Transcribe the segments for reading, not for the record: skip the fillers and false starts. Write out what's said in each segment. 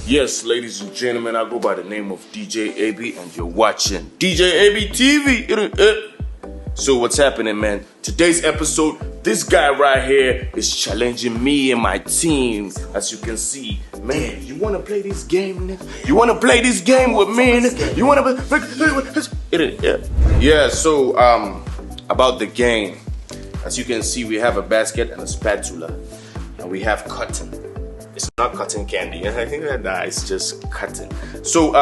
Yes, ladies and gentlemen, I go by the name of DJ AB, and you're watching DJ AB TV. So what's happening, man? Today's episode, this guy right here is challenging me and my team. As you can see, man, you wanna play this game, nigga? You wanna play this game with me, nigga? You wanna Yeah, so about the game. As you can see, we have a basket and a spatula. And we have cotton. It's not cotton candy. Nah, it's just cotton. So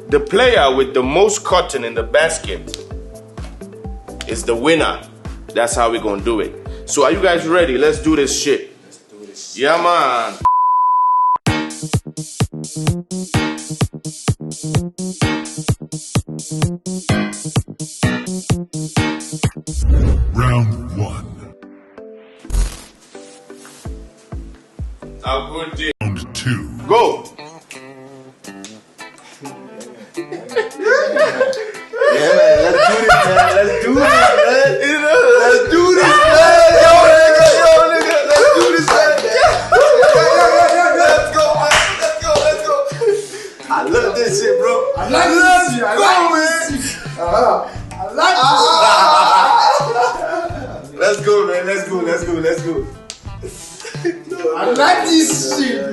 the player with the most cotton in the basket is the winner. That's how we're gonna do it. So are you guys ready? Let's do this shit. Let's do this. Yeah, man. Round one. I'll go there. Round two. Go. Yeah, man, let's do this, man. Let's do this, man. Let's do this, man. Yo, nigga, let's do this, man. Let's go, man. Let's go. I love this shit, bro. I like this shit. I like this. Let's go, man. Let's go. I like this shit.